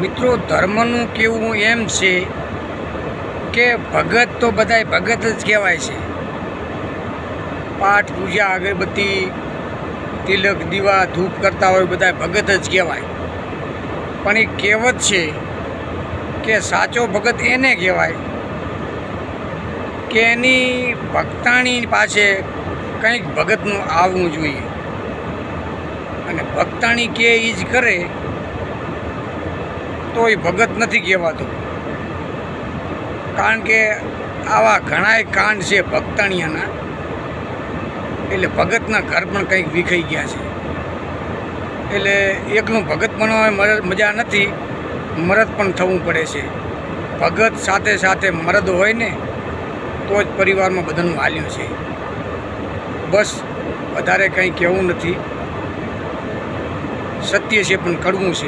મિત્રો, ધર્મનું કહેવું એમ છે કે ભગત તો બધાય ભગત જ કહેવાય છે. પાઠ પૂજા અગરબત્તી તિલક દીવા ધૂપ કરતા હોય બધા ભગત જ કહેવાય. પણ એ કહેવત છે કે સાચો ભગત એને કહેવાય કે એની ભક્તાણી પાસે કંઈક ભગતનું આવવું જોઈએ, અને ભક્તાણી કે એ જ કરે તો એ ભગત નથી કહેવાતો. કારણ કે આવા ઘણાય કાંડ છે ભક્તાણીયાના, એટલે ભગતના ઘર પણ કંઈક વિખાઈ ગયા છે. એટલે એકલું ભગત બનવા મજા નથી, મરદ પણ થવું પડે છે. ભગત સાથે સાથે મરદ હોય ને તો જ પરિવારમાં બધાનું હાલ્યું છે. બસ, વધારે કંઈ કહેવું નથી. સત્ય છે પણ કડવું છે.